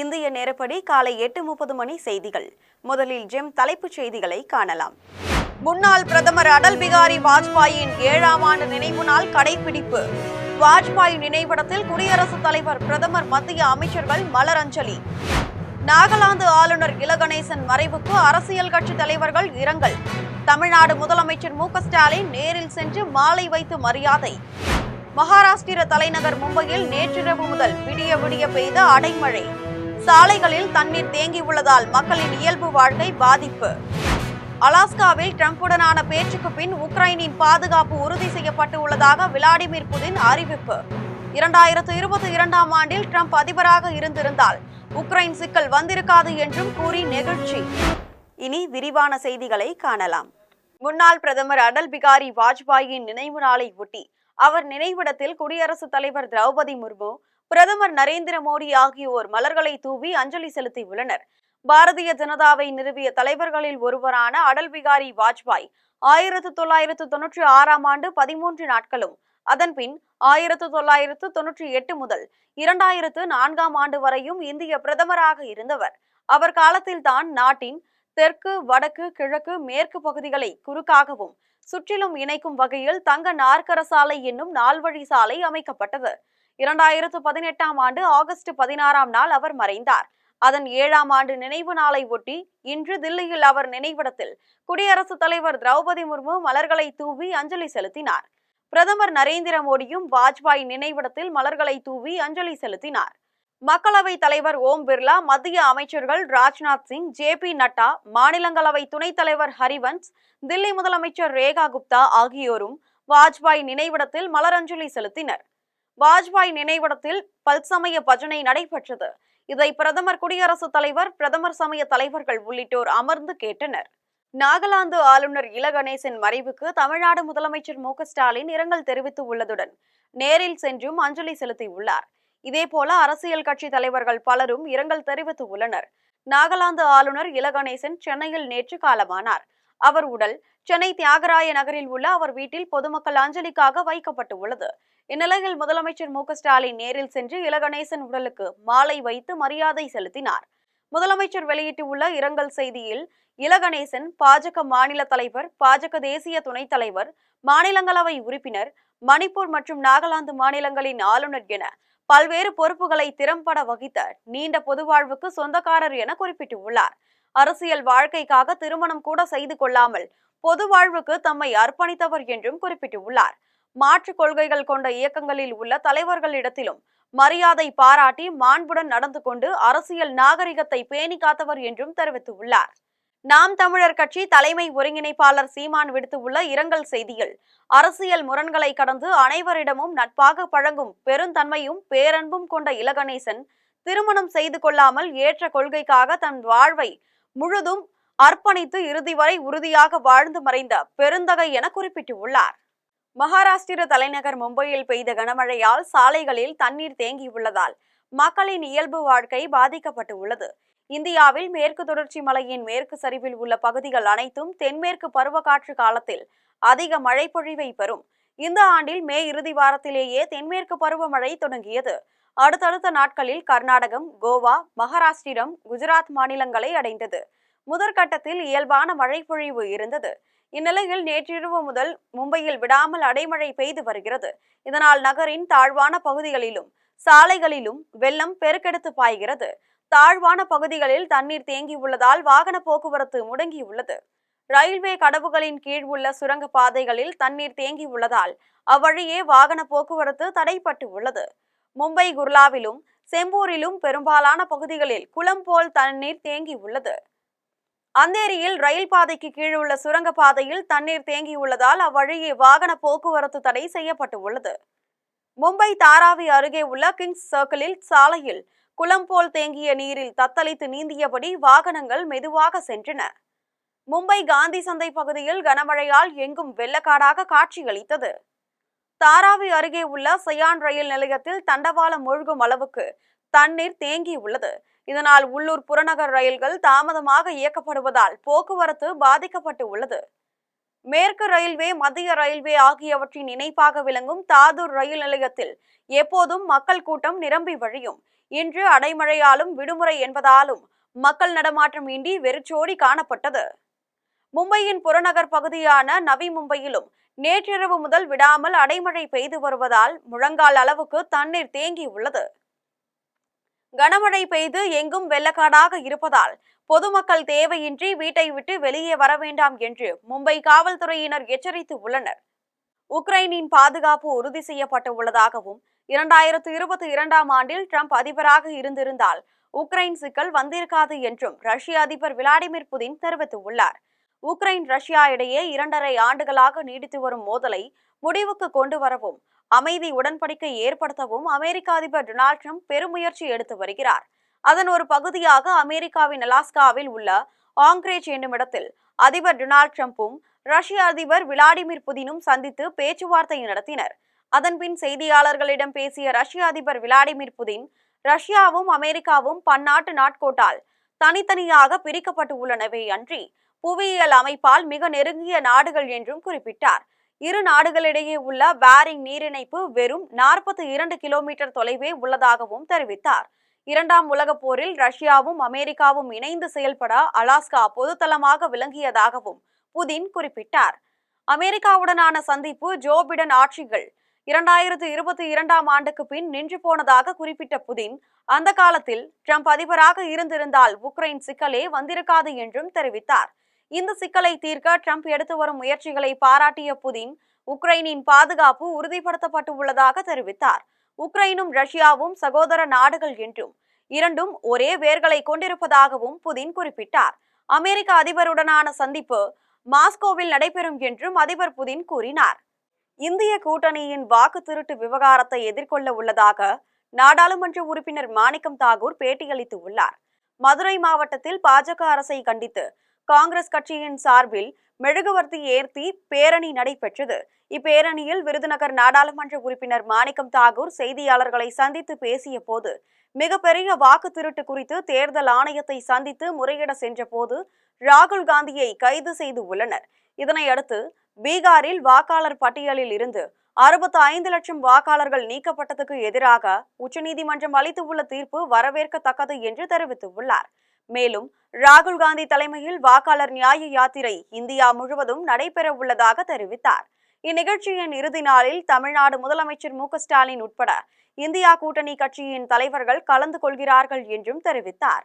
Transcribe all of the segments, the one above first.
இந்திய நேரப்படி காலை 8:30 மணி செய்திகள். முதலில் ஜெம் தலைப்புச் செய்திகளை காணலாம். முன்னாள் பிரதமர் அடல் பிகாரி வாஜ்பாயின் 7ஆம் ஆண்டு நினைவு நாள் கடைபிடிப்பு. வாஜ்பாய் நினைவிடத்தில் குடியரசுத் தலைவர், பிரதமர், மத்திய அமைச்சர்கள் மலரஞ்சலி. நாகாலாந்து ஆளுநர் இலகணேசன் மறைவுக்கு அரசியல் கட்சி தலைவர்கள் இரங்கல். தமிழ்நாடு முதலமைச்சர் மு.க.ஸ்டாலின் நேரில் சென்று மாலை வைத்து மரியாதை. மகாராஷ்டிர தலைநகர் மும்பையில் நேற்றிரவு முதல் விடிய விடிய பெய்த அடைமழை. சாலைகளில் தண்ணீர் தேங்கியுள்ளதால் மக்களின் இயல்பு வாழ்க்கை பாதிப்பு. அலாஸ்காவில் டிரம்புடனான பேச்சுக்கு பின் உக்ரைனின் பாதுகாப்பு உறுதி செய்யப்பட்டு உள்ளதாக விளாடிமிர் புதின் அறிவிப்பு. 2022ஆம் ஆண்டில் டிரம்ப் அதிபராக இருந்திருந்தால் உக்ரைன் சிக்கல் வந்திருக்காது என்றும் கூறி நெகிழ்ச்சி. இனி விரிவான செய்திகளை காணலாம். முன்னாள் பிரதமர் அடல் பிகாரி வாஜ்பாயின் நினைவு நாளை ஒட்டி அவர் நினைவிடத்தில் குடியரசுத் தலைவர் திரௌபதி முர்மு, பிரதமர் நரேந்திர மோடி ஆகியோர் மலர்களை தூவி அஞ்சலி செலுத்தியுள்ளனர். பாரதிய ஜனதாவை நிறுவிய தலைவர்களில் ஒருவரான அடல் பிகாரி வாஜ்பாய் 1996ஆம் ஆண்டு 13 நாட்களும், அதன்பின் 1998 முதல் 2004ஆம் ஆண்டு வரையும் இந்திய பிரதமராக இருந்தவர். அவர் காலத்தில்தான் நாட்டின் தெற்கு, வடக்கு, கிழக்கு, மேற்கு பகுதிகளை குறுக்காகவும் சுற்றிலும் இணைக்கும் வகையில் தங்க நாற்கர சாலை என்னும் நால்வழி சாலை அமைக்கப்பட்டது. 2018ஆம் ஆண்டு ஆகஸ்ட் 16ஆம் நாள் அவர் மறைந்தார். அதன் 7ஆம் ஆண்டு நினைவு நாளை ஒட்டி இன்று தில்லியில் அவர் நினைவிடத்தில் குடியரசுத் தலைவர் திரௌபதி முர்மு மலர்களை தூவி அஞ்சலி செலுத்தினார். பிரதமர் நரேந்திர மோடியும் வாஜ்பாய் நினைவிடத்தில் மலர்களை தூவி அஞ்சலி செலுத்தினார். மக்களவை தலைவர் ஓம் பிர்லா, மத்திய அமைச்சர்கள் ராஜ்நாத் சிங், ஜே.பி. நட்டா, மாநிலங்களவை துணைத் தலைவர் ஹரிவன்ஸ், தில்லி முதலமைச்சர் ரேகா குப்தா ஆகியோரும் வாஜ்பாய் நினைவிடத்தில் மலரஞ்சலி செலுத்தினர். வாஜ்பாய் நினைவிடத்தில் பல்சமய பஜனை நடைபெற்றது. இதை பிரதமர், குடியரசுத் தலைவர், பிரதமர் சமய தலைவர்கள் உள்ளிட்டோர் அமர்ந்து கேட்டனர். நாகாலாந்து ஆளுநர் இலகணேசன் மறைவுக்கு தமிழ்நாடு முதலமைச்சர் மு.க.ஸ்டாலின் இரங்கல் தெரிவித்து உள்ளதுடன் நேரில் சென்றும் அஞ்சலி செலுத்தியுள்ளார். இதேபோல அரசியல் கட்சி தலைவர்கள் பலரும் இரங்கல் தெரிவித்து உள்ளனர். நாகாலாந்து ஆளுநர் இலகணேசன் சென்னையில் நேற்று காலமானார். அவர் உடல் சென்னை தியாகராய நகரில் உள்ள அவர் வீட்டில் பொதுமக்கள் அஞ்சலிக்காக வைக்கப்பட்டு உள்ளது. இந்நிலையில் முதலமைச்சர் மு.க.ஸ்டாலின் நேரில் சென்று இலகணேசன் உடலுக்கு மாலை வைத்து மரியாதை செலுத்தினார். முதலமைச்சர் வெளியிட்டுள்ள இரங்கல் செய்தியில், இலகணேசன் பாஜக மாநில தலைவர், பாஜக தேசிய துணைத் தலைவர், மாநிலங்களவை உறுப்பினர், மணிப்பூர் மற்றும் நாகாலாந்து மாநிலங்களின் ஆளுநர் என பல்வேறு பொறுப்புகளை திறம்பட வகித்த நீண்ட பொதுவாழ்வுக்கு சொந்தக்காரர் என குறிப்பிட்டுள்ளார். அரசியல் வாழ்க்கைக்காக திருமணம் கூட செய்து கொள்ளாமல் பொது வாழ்வுக்கு தம்மை அர்ப்பணித்தவர் என்றும் குறிப்பிட்டுள்ளார். மாற்று கொள்கைகள் கொண்ட இயக்கங்களில் உள்ள தலைவர்களிடத்திலும் மரியாதை பாராட்டி மாண்புடன் நடந்து கொண்டு அரசியல் நாகரிகத்தை பேணி காத்தவர் என்றும் தெரிவித்துள்ளார். நாம் தமிழர் கட்சி தலைமை ஒருங்கிணைப்பாளர் சீமான் விடுத்துள்ள இரங்கல் செய்தியில், அரசியல் முரண்களை கடந்து அனைவரிடமும் நட்பாக பழகும் பெருந்தன்மையும் பேரன்பும் கொண்ட இலகணேசன் திருமணம் செய்து கொள்ளாமல் ஏற்ற கொள்கைக்காக தன் வாழ்வை முழுதும் அர்ப்பணித்து இறுதி வரை உறுதியாக வாழ்ந்து மறைந்த பெருந்தகை என குறிப்பிட்டுள்ளார். மகாராஷ்டிர தலைநகர் மும்பையில் பெய்த கனமழையால் சாலைகளில் தண்ணீர் தேங்கியுள்ளதால் மக்களின் இயல்பு வாழ்க்கை பாதிக்கப்பட்டு உள்ளது. இந்தியாவில் மேற்கு தொடர்ச்சி மலையின் மேற்கு சரிவில் உள்ள பகுதிகள் அனைத்தும் தென்மேற்கு பருவக்காற்று காலத்தில் அதிக மழை பொழிவை பெறும். இந்த ஆண்டில் மே இறுதி வாரத்திலேயே தென்மேற்கு பருவமழை தொடங்கியது. அடுத்தடுத்த நாட்களில் கர்நாடகம், கோவா, மகாராஷ்டிரம், குஜராத் மாநிலங்களை அடைந்தது. முதற்கட்டத்தில் இயல்பான மழை பொழிவு இருந்தது. இந்நிலையில் நேற்றிரவு முதல் மும்பையில் விடாமல் அடைமழை பெய்து வருகிறது. இதனால் நகரின் தாழ்வான பகுதிகளிலும் சாலைகளிலும் வெள்ளம் பெருக்கெடுத்து பாய்கிறது. தாழ்வான பகுதிகளில் தண்ணீர் தேங்கியுள்ளதால் வாகன போக்குவரத்து முடங்கியுள்ளது. ரயில்வே கடவுகளின் கீழ் உள்ள சுரங்க பாதைகளில் தண்ணீர் தேங்கியுள்ளதால் அவ்வழியே வாகன போக்குவரத்து தடைப்பட்டு உள்ளது. மும்பை குர்லாவிலும் செம்பூரிலும் பெரும்பாலான பகுதிகளில் குளம் போல் தண்ணீர் தேங்கியுள்ளது. அந்தேரியில் ரயில் பாதைக்கு கீழ் உள்ள சுரங்க பாதையில் தண்ணீர் தேங்கியுள்ளதால் அவ்வழியே வாகன போக்குவரத்து தடை செய்யப்பட்டு உள்ளது. மும்பை தாராவி அருகே உள்ள கிங்ஸ் சர்க்கிளில் சாலையில் குளம் போல் தேங்கிய நீரில் தத்தளித்து நீந்தியபடி வாகனங்கள் மெதுவாக சென்றன. மும்பை காந்தி சந்தை பகுதியில் கனமழையால் எங்கும் வெள்ளக்காடாக காட்சியளித்தது. தாராவி அருகே உள்ள சயான் ரயில் நிலையத்தில் தண்டவாளம் மூழ்கும் அளவுக்கு தண்ணீர் தேங்கியுள்ளது. இதனால் உள்ளூர் புறநகர் ரயில்கள் தாமதமாக இயக்கப்படுவதால் போக்குவரத்து பாதிக்கப்பட்டு உள்ளது. மேற்கு ரயில்வே, மத்திய ரயில்வே ஆகியவற்றின் இணைப்பாக விளங்கும் தாதூர் ரயில் நிலையத்தில் எப்போதும் மக்கள் கூட்டம் நிரம்பி வழியும். இன்று அடைமழையாலும் விடுமுறை என்பதாலும் மக்கள் நடமாட்டம் இன்றி வெறிச்சோடி காணப்பட்டது. மும்பையின் புறநகர் பகுதியான நவி மும்பையிலும் நேற்றிரவு முதல் விடாமல் அடைமழை பெய்து வருவதால் முழங்கால் அளவுக்கு தண்ணீர் தேங்கி உள்ளது. கனமழை பெய்து எங்கும் வெள்ளக்காடாக இருப்பதால் பொதுமக்கள் தேவையின்றி வீட்டை விட்டு வெளியே வர வேண்டாம் என்று மும்பை காவல்துறையினர் எச்சரித்து உள்ளனர். உக்ரைனின் பாதுகாப்பு உறுதி செய்யப்பட்டுள்ளதாகவும் 2022ஆம் ஆண்டில் ட்ரம்ப் அதிபராக இருந்திருந்தால் உக்ரைன் சிக்கல் வந்திருக்காது என்றும் ரஷ்ய அதிபர் விளாடிமிர் புதின் தெரிவித்துள்ளார். உக்ரைன் ரஷ்யா இடையே 2.5 ஆண்டுகளாக நீடித்து வரும் மோதலை முடிவுக்கு கொண்டு வரவும் அமைதி உடன்படிக்கை ஏற்படுத்தவும் அமெரிக்க அதிபர் டொனால்ட் ட்ரம்ப் பெருமுயற்சி எடுத்து வருகிறார். அதன் ஒரு பகுதியாக அமெரிக்காவின் அலாஸ்காவில் உள்ள ஆங்கிரேஜ் என்னும் இடத்தில் அதிபர் டொனால்ட் ட்ரம்பும் ரஷ்ய அதிபர் விளாடிமிர் புதினும் சந்தித்து பேச்சுவார்த்தை நடத்தினர். அதன்பின் செய்தியாளர்களிடம் பேசிய ரஷ்ய அதிபர் விளாடிமிர் புதின், ரஷ்யாவும் அமெரிக்காவும் பன்னாட்டு நாட்கோட்டால் தனித்தனியாக பிரிக்கப்பட்டு உள்ளனவே அன்றி புவியியல் அமைப்பால் மிக நெருங்கிய நாடுகள் என்றும் குறிப்பிட்டார். இரு நாடுகளிடையே உள்ள பேரிங் நீரிணைப்பு வெறும் 42 கிலோமீட்டர் தொலைவே உள்ளதாகவும் தெரிவித்தார். 2ஆம் உலகப் போரில் ரஷ்யாவும் அமெரிக்காவும் இணைந்து செயல்பட அலாஸ்கா பொதுத்தளமாக விளங்கியதாகவும் புதின் குறிப்பிட்டார். அமெரிக்காவுடனான சந்திப்பு ஜோ பிடன் ஆட்சிகள் 2022ஆம் ஆண்டுக்கு பின் நின்று போனதாக குறிப்பிட்ட புதின், அந்த காலத்தில் ட்ரம்ப் அதிபராக இருந்திருந்தால் உக்ரைன் சிக்கலே வந்திருக்காது என்றும் தெரிவித்தார். இந்த சிக்கலை தீர்க்க ட்ரம்ப் எடுத்து வரும் முயற்சிகளை பாராட்டிய புதின், உக்ரைனின் பாதுகாப்பு உறுதிப்படுத்தப்பட்டுள்ளதாக தெரிவித்தார். உக்ரைனும் ரஷ்யாவும் சகோதர நாடுகள் என்றும் இரண்டும் ஒரே வேர்களை கொண்டிருப்பதாகவும் புதின் குறிப்பிட்டார். அமெரிக்க அதிபருடனான சந்திப்பு மாஸ்கோவில் நடைபெறும் என்றும் அதிபர் புதின் கூறினார். இந்திய கூட்டணியின் வாக்கு திருட்டு விவகாரத்தை எதிர்கொள்ள உள்ளதாக நாடாளுமன்ற உறுப்பினர் மாணிக்கம் தாகூர் பேட்டியளித்து உள்ளார். மதுரை மாவட்டத்தில் பாஜக அரசை கண்டித்து காங்கிரஸ் கட்சியின் சார்பில் மெழுகுவர்த்தி ஏற்றி பேரணி நடைபெற்றது. இப்பேரணியில் விருதுநகர் நாடாளுமன்ற உறுப்பினர் மாணிக்கம் தாகூர் செய்தியாளர்களை சந்தித்து பேசிய போது, மிகப்பெரிய வாக்கு திருட்டு குறித்து தேர்தல் ஆணையத்தை சந்தித்து முறையிட சென்ற போது ராகுல் காந்தியை கைது செய்து உள்ளனர். இதனையடுத்து பீகாரில் வாக்காளர் பட்டியலில் இருந்து 65 லட்சம் வாக்காளர்கள் நீக்கப்பட்டதுக்கு எதிராக உச்சநீதிமன்றம் அளித்துள்ள தீர்ப்பு வரவேற்கத்தக்கது என்று தெரிவித்துள்ளார். மேலும் ராகுல் காந்தி தலைமையில் வாக்காளர் நியாய யாத்திரை இந்தியா முழுவதும் நடைபெற உள்ளதாக தெரிவித்தார். இந்நிகழ்ச்சியின் இறுதி நாளில் தமிழ்நாடு முதலமைச்சர் மு.க.ஸ்டாலின் உட்பட இந்தியா கூட்டணி கட்சியின் தலைவர்கள் கலந்து கொள்கிறார்கள் என்றும் தெரிவித்தார்.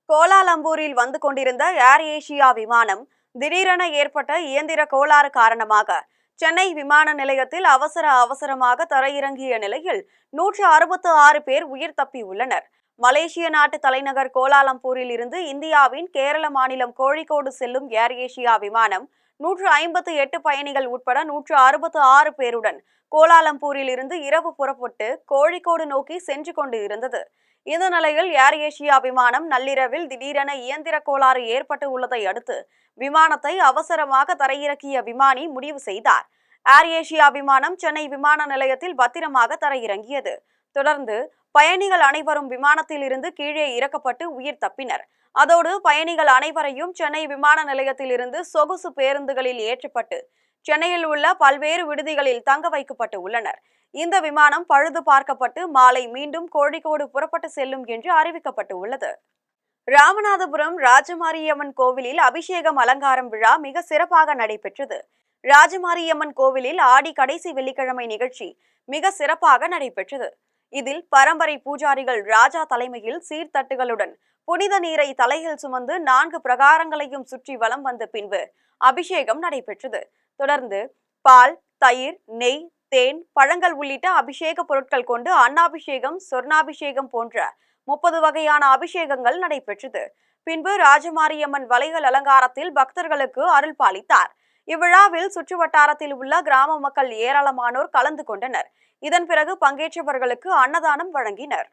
கோலாலம்பூரில் வந்து கொண்டிருந்த ஏர் ஏசியா விமானம் திடீரென ஏற்பட்ட இயந்திர கோளாறு காரணமாக சென்னை விமான நிலையத்தில் அவசரமாக தரையிறங்கிய நிலையில் 166 பேர் உயிர் தப்பியுள்ளனர். மலேசிய நாட்டு தலைநகர் கோலாலம்பூரில் இருந்து இந்தியாவின் கேரள மாநிலம் கோழிக்கோடு செல்லும் ஏர் ஏசியா விமானம் 158 பயணிகள் உட்பட 166 பேருடன் கோலாலம்பூரில் இருந்து இரவு புறப்பட்டு கோழிக்கோடு நோக்கி சென்று கொண்டு இருந்தது. இந்த நிலையில் ஏர் ஏசியா விமானம் நள்ளிரவில் திடீரென இயந்திர கோளாறு ஏற்பட்டு உள்ளதை அடுத்து விமானத்தை அவசரமாக தரையிறக்கிய விமானி முடிவு செய்தார். ஏர் ஏசியா விமானம் சென்னை விமான நிலையத்தில் பத்திரமாக தரையிறங்கியது. தொடர்ந்து பயணிகள் அனைவரும் விமானத்தில் இருந்து கீழே இறக்கப்பட்டு உயிர் தப்பினர். அதோடு பயணிகள் அனைவரையும் சென்னை விமான நிலையத்தில் இருந்து சொகுசு பேருந்துகளில் ஏற்றப்பட்டு சென்னையில் உள்ள பல்வேறு விடுதிகளில் தங்க வைக்கப்பட்டு உள்ளனர். இந்த விமானம் பழுது பார்க்கப்பட்டு மாலை மீண்டும் கோழிக்கோடு புறப்பட்டு செல்லும் என்று அறிவிக்கப்பட்டு உள்ளது. ராமநாதபுரம் ராஜமாரியம்மன் கோவிலில் அபிஷேகம் அலங்காரம் விழா மிக சிறப்பாக நடைபெற்றது. ராஜமாரியம்மன் கோவிலில் ஆடி கடைசி வெள்ளிக்கிழமை நிகழ்ச்சி மிக சிறப்பாக நடைபெற்றது. இதில் பரம்பரை பூஜாரிகள் ராஜா தலைமையில் சீர்தட்டுகளுடன் புனித நீரை தலையில் சுமந்து 4 பிரகாரங்களையும் சுற்றி வலம் வந்த பின்பு அபிஷேகம் நடைபெற்றது. தொடர்ந்து பால், தயிர், நெய், தேன், பழங்கள் உள்ளிட்ட அபிஷேக பொருட்கள் கொண்டு அன்னாபிஷேகம், சொர்ணாபிஷேகம் போன்ற 30 வகையான அபிஷேகங்கள் நடைபெற்றது. பின்பு ராஜமாரியம்மன் வளையல் அலங்காரத்தில் பக்தர்களுக்கு அருள் பாலித்தார். இவ்விழாவில் சுற்றுவட்டாரத்தில் உள்ள கிராம மக்கள் ஏராளமானோர் கலந்து கொண்டனர். இதன் பிறகு பங்கேற்றவர்களுக்கு அன்னதானம் வழங்கினர்.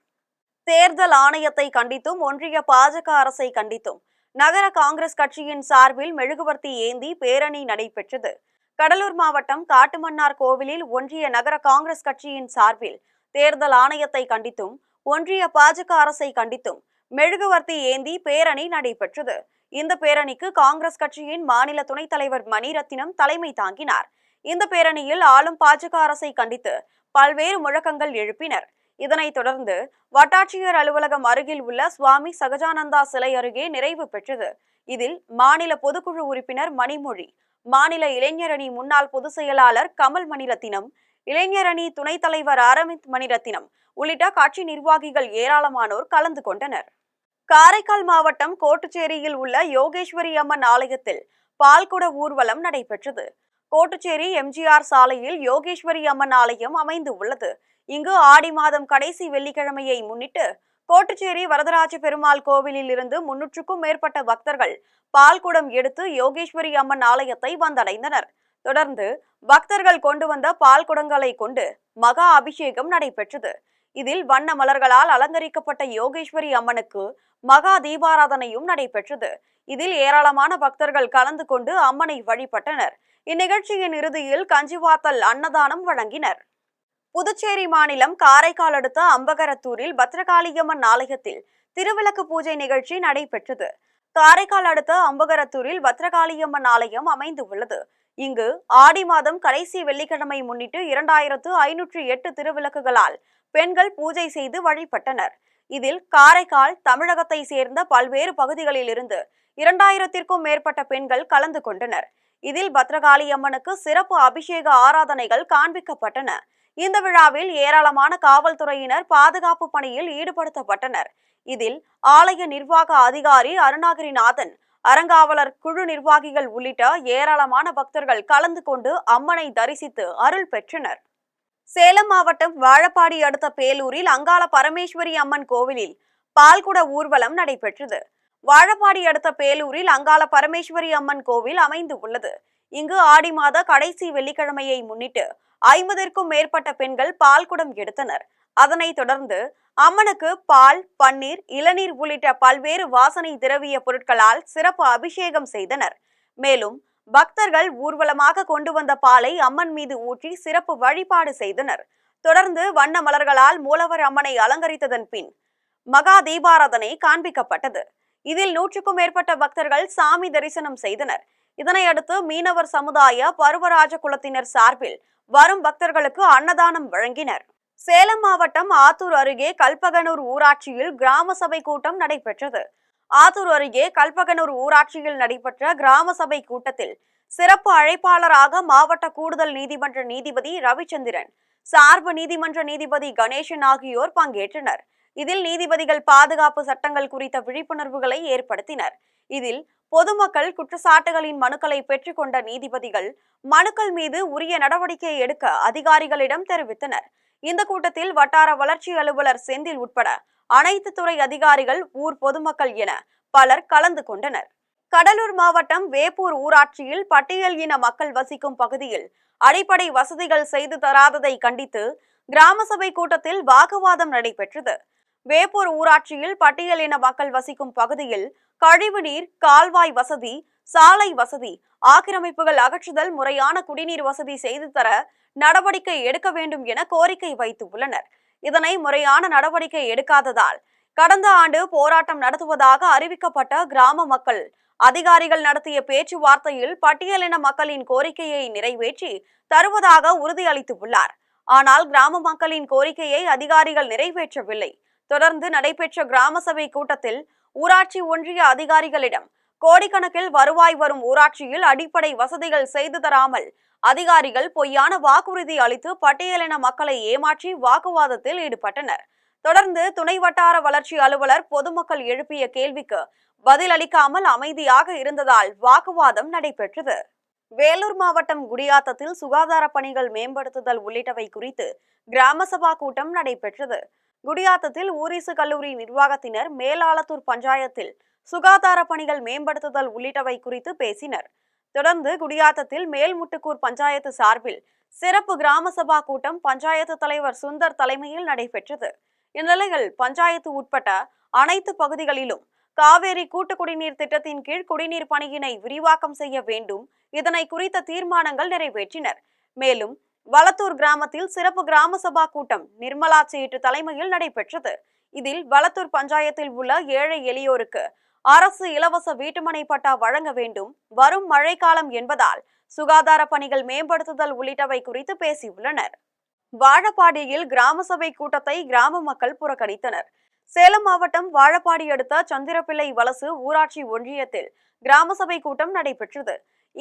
தேர்தல் ஆணையத்தை கண்டித்தும் ஒன்றிய பாஜக அரசை கண்டித்தும் நகர காங்கிரஸ் கட்சியின் சார்பில் மெழுகுவர்த்தி ஏந்தி பேரணி நடைபெற்றது. கடலூர் மாவட்டம் காட்டுமன்னார் கோவிலில் ஒன்றிய நகர காங்கிரஸ் கட்சியின் சார்பில் தேர்தல் ஆணையத்தை கண்டித்தும் ஒன்றிய பாஜக அரசை கண்டித்தும் மெழுகுவர்த்தி ஏந்தி பேரணி நடைபெற்றது. இந்த பேரணிக்கு காங்கிரஸ் கட்சியின் மாநில துணைத் தலைவர் மணிரத்தினம் தலைமை தாங்கினார். இந்த பேரணியில் ஆளும் பாஜக அரசை கண்டித்து பல்வேறு முழக்கங்கள் எழுப்பினர். இதனைத் தொடர்ந்து வட்டாட்சியர் அலுவலகம் அருகில் உள்ள சுவாமி சகஜானந்தா சிலை அருகே நிறைவு பெற்றது. இதில் மாநில பொதுக்குழு உறுப்பினர் மணிமொழி, மாநில இளைஞரணி முன்னாள் பொதுச் செயலாளர் கமல் மணிரத்தினம், இளைஞரணி துணைத் தலைவர் அரவிந்த் மணிரத்தினம் உள்ளிட்ட கட்சி நிர்வாகிகள் ஏராளமானோர் கலந்து கொண்டனர். காரைக்கால் மாவட்டம் கோட்டுச்சேரியில் உள்ள யோகேஸ்வரி அம்மன் ஆலயத்தில் பால்குட ஊர்வலம் நடைபெற்றது. கோட்டுச்சேரி எம்ஜிஆர் சாலையில் யோகேஸ்வரி அம்மன் ஆலயம் அமைந்து உள்ளது. இங்கு ஆடி மாதம் கடைசி வெள்ளிக்கிழமையை முன்னிட்டு கோட்டுச்சேரி வரதராஜ பெருமாள் கோவிலில் இருந்து 300க்கும் மேற்பட்ட பக்தர்கள் பால்குடம் எடுத்து யோகேஸ்வரி அம்மன் ஆலயத்தை வந்தடைந்தனர். தொடர்ந்து பக்தர்கள் கொண்டு வந்த பால்குடங்களை கொண்டு மகா அபிஷேகம் நடைபெற்றது. இதில் வண்ண மலர்களால் அலங்கரிக்கப்பட்ட யோகேஸ்வரி அம்மனுக்கு மகா தீபாராதனையும் நடைபெற்றது. இதில் ஏராளமான பக்தர்கள் கலந்து கொண்டு அம்மனை வழிபட்டனர். இந்நிகழ்ச்சியின் இறுதியில் கஞ்சிவாத்தல் அன்னதானம் வழங்கினர். புதுச்சேரி மாநிலம் காரைக்கால் அடுத்த அம்பகரத்தூரில் பத்ரகாளியம்மன் ஆலயத்தில் திருவிளக்கு பூஜை நிகழ்ச்சி நடைபெற்றது. காரைக்கால் அடுத்த அம்பகரத்தூரில் பத்ரகாளியம்மன் ஆலயம் அமைந்து உள்ளது. இங்கு ஆடி மாதம் கடைசி வெள்ளிக்கிழமை முன்னிட்டு 2508 திருவிளக்குகளால் பெண்கள் பூஜை செய்து வழிபட்டனர். இதில் காரைக்கால், தமிழகத்தை சேர்ந்த பல்வேறு பகுதிகளில் இருந்து 2000க்கும் மேற்பட்ட பெண்கள் கலந்து கொண்டனர். இதில் பத்ரகாளி அம்மனுக்கு சிறப்பு அபிஷேக ஆராதனைகள் காண்பிக்கப்பட்டன. இந்த விழாவில் ஏராளமான காவல்துறையினர் பாதுகாப்பு பணியில் ஈடுபடுத்தப்பட்டனர். இதில் ஆலய நிர்வாக அதிகாரி அருணாகிரிநாதன், அறங்காவலர் குழு நிர்வாகிகள் உள்ளிட்ட ஏராளமான பக்தர்கள் கலந்து கொண்டு அம்மனை தரிசித்து அருள் பெற்றனர். சேலம் மாவட்டம் வாழப்பாடி அடுத்த பேலூரில் அங்காள பரமேஸ்வரி அம்மன் கோவிலில் பால்குட ஊர்வலம் நடைபெற்றது. வாழப்பாடி அடுத்த பேலூரில் அங்காள பரமேஸ்வரி அம்மன் கோவில் அமைந்து உள்ளது. இங்கு ஆடி மாத கடைசி வெள்ளிக்கிழமையை முன்னிட்டு 50க்கும் மேற்பட்ட பெண்கள் பால்குடம் எடுத்தனர். அதனைத் தொடர்ந்து அம்மனுக்கு பால், பன்னீர், இளநீர் உள்ளிட்ட பல்வேறு வாசனை திரவிய பொருட்களால் சிறப்பு அபிஷேகம் செய்தனர். மேலும் பக்தர்கள் ஊர்வலமாக கொண்டு வந்த பாலை அம்மன் மீது ஊற்றி சிறப்பு வழிபாடு செய்தனர். தொடர்ந்து வண்ண மலர்களால் மூலவர் அம்மனை அலங்கரித்ததன் பின் மகா தீபாராதனை காண்பிக்கப்பட்டது. இதில் 100க்கும் மேற்பட்ட பக்தர்கள் சாமி தரிசனம் செய்தனர். இதனையடுத்து மீனவர் சமுதாய பருவராஜ குலத்தினர் சார்பில் வரும் பக்தர்களுக்கு அன்னதானம் வழங்கினர். சேலம் மாவட்டம் ஆத்தூர் அருகே கல்பகனூர் ஊராட்சியில் கிராம சபை கூட்டம் நடைபெற்றது. ஆத்தூர் அருகே கல்பகனூர் ஊராட்சியில் நடைபெற்ற கிராம சபை கூட்டத்தில் சிறப்பு அழைப்பாளராக மாவட்ட கூடுதல் நீதிமன்ற நீதிபதி ரவிச்சந்திரன், சார்பு நீதிமன்ற நீதிபதி கணேசன் ஆகியோர் பங்கேற்றனர். இதில் நீதிபதிகள் பாதுகாப்பு சட்டங்கள் குறித்த விழிப்புணர்வுகளை ஏற்படுத்தினர். இதில் பொதுமக்கள் குற்றச்சாட்டுகளின் மனுக்களை பெற்றுக்கொண்ட நீதிபதிகள் மனுக்கள் மீது உரிய நடவடிக்கை எடுக்க அதிகாரிகளிடம் தெரிவித்தனர். இந்த கூட்டத்தில் வட்டார வளர்ச்சி அலுவலர் செந்தில் உட்பட அனைத்து துறை அதிகாரிகள், ஊர் பொதுமக்கள் என பலர் கலந்து கொண்டனர். கடலூர் மாவட்டம் வேப்பூர் ஊராட்சியில் பட்டியல் இன மக்கள் வசிக்கும் பகுதியில் அடிப்படை வசதிகள் செய்து தராததை கண்டித்து கிராம சபை கூட்டத்தில் வாக்குவாதம் நடைபெற்றது. வேப்பூர் ஊராட்சியில் பட்டியல் இன மக்கள் வசிக்கும் பகுதியில் கழிவுநீர், கால்வாய் வசதி, சாலை வசதி, ஆக்கிரமிப்புகள் அகற்றுதல், முறையான குடிநீர் வசதி செய்து தர நடவடிக்கை எடுக்க வேண்டும் என கோரிக்கை வைத்து உள்ளனர். இதனை முறையான நடவடிக்கை எடுக்காததால் கடந்த ஆண்டு போராட்டம் நடத்துவதாக அறிவிக்கப்பட்ட கிராம மக்கள் அதிகாரிகள் நடத்திய பேச்சுவார்த்தையில் பட்டியலின மக்களின் கோரிக்கையை நிறைவேற்றி தருவதாக உறுதியளித்துள்ளார். ஆனால் கிராம மக்களின் கோரிக்கையை அதிகாரிகள் நிறைவேற்றவில்லை. தொடர்ந்து நடைபெற்ற கிராம சபை கூட்டத்தில் ஊராட்சி ஒன்றிய அதிகாரிகளிடம் கோடிக்கணக்கில் வருவாய் வரும் ஊராட்சியில் அடிப்படை வசதிகள் செய்து தராமல் அதிகாரிகள் பொய்யான வாக்குறுதி அளித்து பட்டியலின மக்களை ஏமாற்றி வாக்குவாதத்தில் ஈடுபட்டனர். தொடர்ந்து துணை வட்டார வளர்ச்சி அலுவலர் பொதுமக்கள் எழுப்பிய கேள்விக்கு பதிலளிக்காமல் அமைதியாக இருந்ததால் வாக்குவாதம் நடைபெற்றது. வேலூர் மாவட்டம் குடியாத்தத்தில் சுகாதார பணிகள் மேம்படுத்துதல் உள்ளிட்டவை குறித்து கிராம சபா கூட்டம் நடைபெற்றது. குடியாத்தத்தில் ஊரிசு கல்லூரி நிர்வாகத்தினர் மேலாளத்தூர் பஞ்சாயத்தில் சுகாதார பணிகள் மேம்படுத்துதல் உள்ளிட்டவை குறித்து பேசினர். தொடர்ந்து குடியாத்தத்தில் மேல்முட்டுக்கூர் பஞ்சாயத்து சார்பில் சிறப்பு கிராம சபா கூட்டம் பஞ்சாயத்து தலைவர் சுந்தர் தலைமையில் நடைபெற்றது. இந்நிலையில் பஞ்சாயத்து உட்பட்ட அனைத்து பகுதிகளிலும் காவேரி கூட்டு குடிநீர் திட்டத்தின் கீழ் குடிநீர் பணியினை விரிவாக்கம் செய்ய வேண்டும், இதனை குறித்த தீர்மானங்கள் நிறைவேற்றினர். மேலும் வளத்தூர் கிராமத்தில் சிறப்பு கிராம சபா கூட்டம் நிர்மலா சேட்டு தலைமையில் நடைபெற்றது. இதில் வளத்தூர் பஞ்சாயத்தில் உள்ள ஏழை எளியோருக்கு அரசு இலவச வீட்டுமனை பட்டா வழங்க வேண்டும், வரும் மழைக்காலம் என்பதால் சுகாதார பணிகள் மேம்படுத்துதல் உள்ளிட்டவை குறித்து பேசியுள்ளனர். வாழப்பாடியில் கிராம சபை கூட்டத்தை கிராம மக்கள் புறக்கணித்தனர். சேலம் மாவட்டம் வாழப்பாடி அடுத்த சந்திரப்பிள்ளை வலசு ஊராட்சி ஒன்றியத்தில் கிராம சபை கூட்டம் நடைபெற்றது.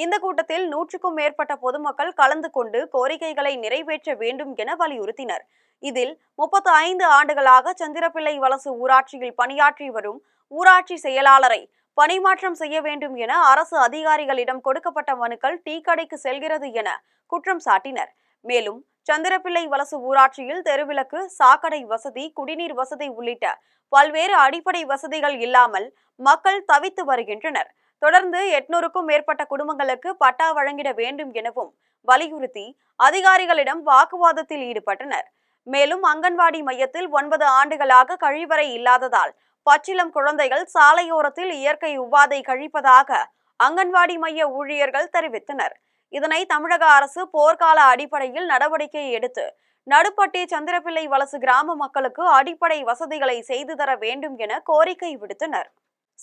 இந்த கூட்டத்தில் 100க்கும் மேற்பட்ட பொதுமக்கள் கலந்து கொண்டு கோரிக்கைகளை நிறைவேற்ற வேண்டும் என வலியுறுத்தினர். இதில் 35 ஆண்டுகளாக சந்திரப்பிள்ளை வலசு ஊராட்சியில் பணியாற்றி வரும் ஊராட்சி செயலாளரை பணிமாற்றம் செய்ய வேண்டும் என அரசு அதிகாரிகளிடம் கொடுக்கப்பட்ட மனுக்கள் டீ கடைக்கு செல்கிறது என குற்றம் சாட்டினர். மேலும் சந்திரப்பிள்ளை வலசு ஊராட்சியில் தெருவிளக்கு, சாக்கடை வசதி, குடிநீர் வசதி உள்ளிட்ட பல்வேறு அடிப்படை வசதிகள் இல்லாமல் மக்கள் தவித்து வருகின்றனர். தொடர்ந்து 800க்கும் மேற்பட்ட குடும்பங்களுக்கு பட்டா வழங்கிட வேண்டும் எனவும் வலியுறுத்தி அதிகாரிகளிடம் வாக்குவாதத்தில் ஈடுபட்டனர். மேலும் அங்கன்வாடி மையத்தில் 9 ஆண்டுகளாக கழிவறை இல்லாததால் பச்சிளம் குழந்தைகள் சாலையோரத்தில் இயற்கை உபாதை கழிப்பதாக அங்கன்வாடி மைய ஊழியர்கள் தெரிவித்தனர். இதனை தமிழக அரசு போர்க்கால அடிப்படையில் நடவடிக்கை எடுத்து நடுப்பட்டி சந்திரப்பிள்ளை வலசு கிராம மக்களுக்கு அடிப்படை வசதிகளை செய்து தர வேண்டும் என கோரிக்கை விடுத்தனர்.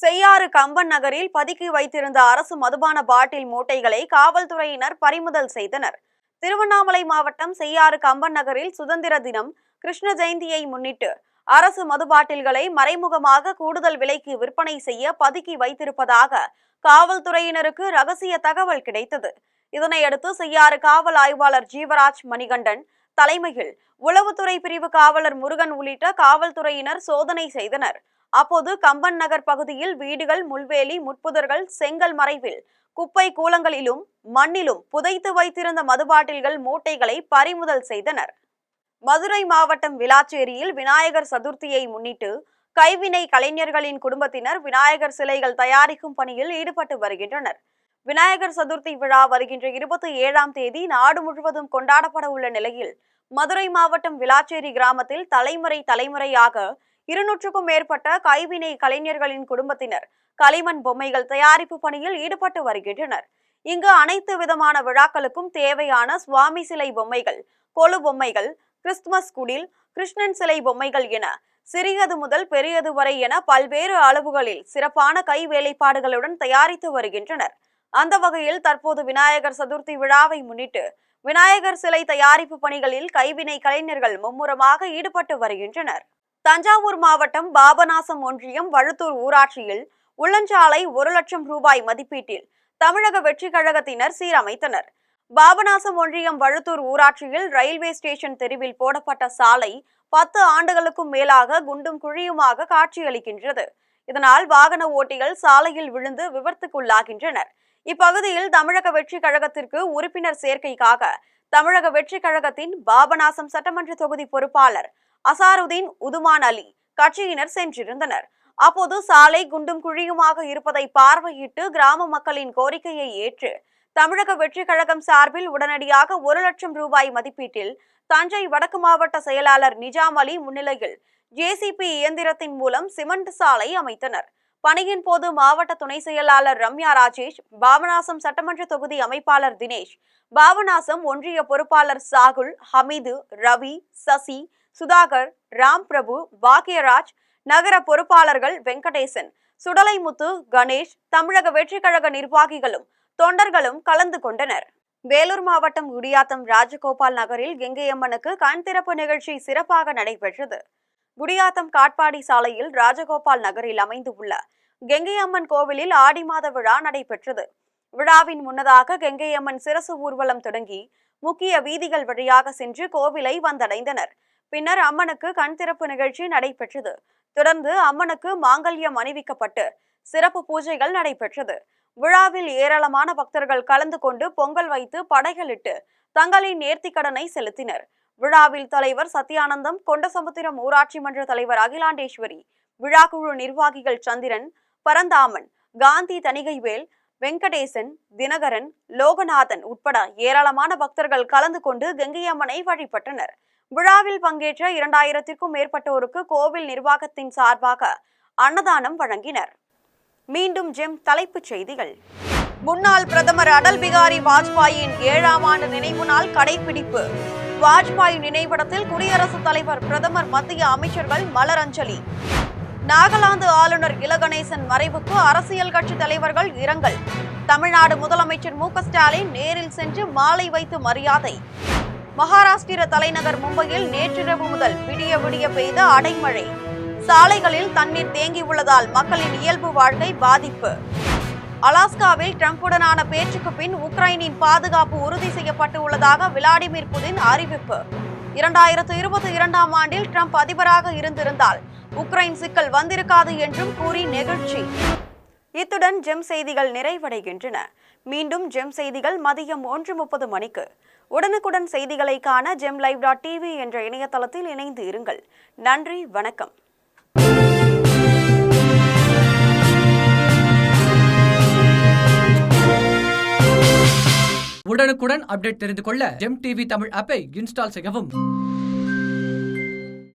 செய்யாறு கம்பன் நகரில் பதுக்கி வைத்திருந்த அரசு மதுபான பாட்டில் மூட்டைகளை காவல்துறையினர் பறிமுதல் செய்தனர். திருவண்ணாமலை மாவட்டம் செய்யாறு கம்பன் நகரில் சுதந்திர தினம், கிருஷ்ண ஜெயந்தியை முன்னிட்டு அரசு மது பாட்டில்களை மறைமுகமாக கூடுதல் விலைக்கு விற்பனை செய்ய பதுக்கி வைத்திருப்பதாக காவல்துறையினருக்கு ரகசிய தகவல் கிடைத்தது. இதனையடுத்து செய்யாறு காவல் ஆய்வாளர் ஜீவராஜ் மணிகண்டன் தலைமையில் உளவுத்துறை பிரிவு காவலர் முருகன் உள்ளிட்ட காவல்துறையினர் சோதனை செய்தனர். அப்போது கம்பன் நகர் பகுதியில் வீடுகள், முள்வேலி, முட்புதர்கள், செங்கல் மறைவில் குப்பை கூலங்களிலும் மண்ணிலும் புதைத்து வைத்திருந்த மதுபாட்டில்கள் மூட்டைகளை பறிமுதல் செய்தனர். மதுரை மாவட்டம் விளாச்சேரியில் விநாயகர் சதுர்த்தியை முன்னிட்டு கைவினை கலைஞர்களின் குடும்பத்தினர் விநாயகர் சிலைகள் தயாரிக்கும் பணியில் ஈடுபட்டு வருகின்றனர். விநாயகர் சதுர்த்தி விழா வருகின்ற 27ஆம் தேதி நாடு முழுவதும் கொண்டாடப்பட உள்ள நிலையில் மதுரை மாவட்டம் விளாச்சேரி கிராமத்தில் தலைமுறையாக 200க்கும் மேற்பட்ட கைவினை கலைஞர்களின் குடும்பத்தினர் களிமண் பொம்மைகள் தயாரிப்பு பணியில் ஈடுபட்டு வருகின்றனர். இங்கு அனைத்து விதமான விழாக்களுக்கும் தேவையான சுவாமி சிலை பொம்மைகள், கொலு பொம்மைகள், கிறிஸ்துமஸ் குடில், கிருஷ்ணன் சிலை பொம்மைகள் என சிறியது முதல் பெரியது வரை என பல்வேறு அளவுகளில் சிறப்பான கை வேலைப்பாடுகளுடன் தயாரித்து வருகின்றனர். அந்த வகையில் தற்போது விநாயகர் சதுர்த்தி விழாவை முன்னிட்டு விநாயகர் சிலை தயாரிப்பு பணிகளில் கைவினை கலைஞர்கள் மும்முரமாக ஈடுபட்டு வருகின்றனர். தஞ்சாவூர் மாவட்டம் பாபநாசம் ஒன்றியம் வழுத்தூர் ஊராட்சியில் உள்ளஞ்சாலை 1 லட்சம் ரூபாய் மதிப்பீட்டில் தமிழக வெற்றி கழகத்தினர் சீரமைத்தனர். பாபநாசம் ஒன்றியம் வழுத்தூர் ஊராட்சியில் ரயில்வே ஸ்டேஷன் தெருவில் போடப்பட்ட சாலை 10 ஆண்டுகளுக்கும் மேலாக குண்டும் குழியுமாக காட்சியளிக்கின்றது. இதனால் வாகன ஓட்டிகள் சாலையில் விழுந்து விபத்துக்குள்ளாகின்றனர். இப்பகுதியில் தமிழக வெற்றி கழகத்திற்கு உறுப்பினர் சேர்க்கைக்காக தமிழக வெற்றி கழகத்தின் பாபநாசம் சட்டமன்ற தொகுதி பொறுப்பாளர் அசாருதீன் உதுமான் அலி கட்சியினர் சென்றிருந்தனர். அப்போது சாலை குண்டும் குழியுமாக இருப்பதை பார்வையிட்டு கிராம மக்களின் கோரிக்கையை ஏற்று தமிழக வெற்றி கழகம் சார்பில் உடனடியாக 1 லட்சம் ரூபாய் மதிப்பீட்டில் தஞ்சை வடக்கு மாவட்ட செயலாளர் நிஜாம் அலி முன்னிலையில் JCB இயந்திரத்தின் மூலம் சிமெண்ட் சாலை அமைத்தனர். பணியின் போது மாவட்ட துணை செயலாளர் ரம்யா ராஜேஷ், பாபநாசம் சட்டமன்ற தொகுதி அமைப்பாளர் தினேஷ், பாபநாசம் ஒன்றிய பொறுப்பாளர் சாகுல், ஹமீது, ரவி, சசி, சுதாகர், ராம் பிரபு, பாக்யராஜ், நகர பொறுப்பாளர்கள் வெங்கடேசன், சுடலைமுத்து, கணேஷ், தமிழக வெற்றி கழக நிர்வாகிகளும் தொண்டர்களும் கலந்து கொண்டனர். வேலூர் மாவட்டம் குடியாத்தம் ராஜகோபால் நகரில் கெங்கையம்மனுக்கு கண் திறப்பு நிகழ்ச்சி சிறப்பாக நடைபெற்றது. குடியாத்தம் காட்பாடி சாலையில் ராஜகோபால் நகரில் அமைந்துள்ள கெங்கையம்மன் கோவிலில் ஆடி மாத விழா நடைபெற்றது. விழாவின் முன்னதாக கெங்கையம்மன் சிரசு ஊர்வலம் தொடங்கி முக்கிய வீதிகள் வழியாக சென்று கோவிலை வந்தடைந்தனர். பின்னர் அம்மனுக்கு கண் திறப்பு நிகழ்ச்சி நடைபெற்றது. தொடர்ந்து அம்மனுக்கு மாங்கல்யம் அணிவிக்கப்பட்டு சிறப்பு பூஜைகள் நடைபெற்றது. விழாவில் ஏராளமான பக்தர்கள் கலந்து கொண்டு பொங்கல் வைத்து படைகளிட்டு தங்களின் நேர்த்திக்கடனை செலுத்தினர். விழாவில் தலைவர் சத்யானந்தம், கொண்டசமுத்திரம் ஊராட்சி மன்ற தலைவர் அகிலாண்டேஸ்வரி, விழாக்குழு நிர்வாகிகள் சந்திரன், பரந்தாமன், காந்தி, தணிகைவேல், வெங்கடேசன், தினகரன், லோகநாதன் உட்பட ஏராளமான பக்தர்கள் கலந்து கொண்டு கெங்கையம்மனை வழிபட்டனர். விழாவில் பங்கேற்ற 2000க்கும் மேற்பட்டோருக்கு கோவில் நிர்வாகத்தின் சார்பாக அன்னதானம் வழங்கினர். மீண்டும் ஜெம் தலைப்புச் செய்திகள். முன்னாள் பிரதமர் அடல் பிகாரி வாஜ்பாயின் 7ஆம் ஆண்டு நினைவு நாள் கடைபிடிப்பு. வாஜ்பாய் நினைவிடத்தில் குடியரசுத் தலைவர், பிரதமர், மத்திய அமைச்சர்கள் மலரஞ்சலி. நாகாலாந்து ஆளுநர் இலகணேசன் மறைவுக்கு அரசியல் கட்சி தலைவர்கள் இரங்கல். தமிழ்நாடு முதலமைச்சர் மு.க. ஸ்டாலின் நேரில் சென்று மாலை வைத்து மரியாதை. மகாராஷ்டிர தலைநகர் மும்பையில் நேற்றிரவு முதல் விடிய விடிய பெய்த அடைமழை. சாலைகளில் தண்ணீர் தேங்கியுள்ளதால் மக்களின் இயல்பு வாழ்க்கை பாதிப்பு. அலாஸ்காவில் டிரம்புடனான பேச்சுக்கு பின் உக்ரைனின் பாதுகாப்பு உறுதி செய்யப்பட்டு உள்ளதாக விளாடிமிர் புதின் அறிவிப்பு. 2022ஆம் ஆண்டில் ட்ரம்ப் அதிபராக இருந்திருந்தால் உக்ரைன் சிக்கல் வந்திருக்காது என்றும் கூறி நெகிழ்ச்சி. இத்துடன் ஜெம் செய்திகள் நிறைவடைகின்றன. மீண்டும் ஜெம் செய்திகள் மதியம் 1:30 மணிக்கு. உடனுக்குடன் செய்திகளை காண gemlive.tv என்ற இணையதளத்தில் இணைந்து இருங்கள். நன்றி, வணக்கம். உடனுக்குடன் அப்டேட் தெரிந்து கொள்ள ஜெம் டிவி தமிழ் ஆப்பை இன்ஸ்டால் செய்யவும்.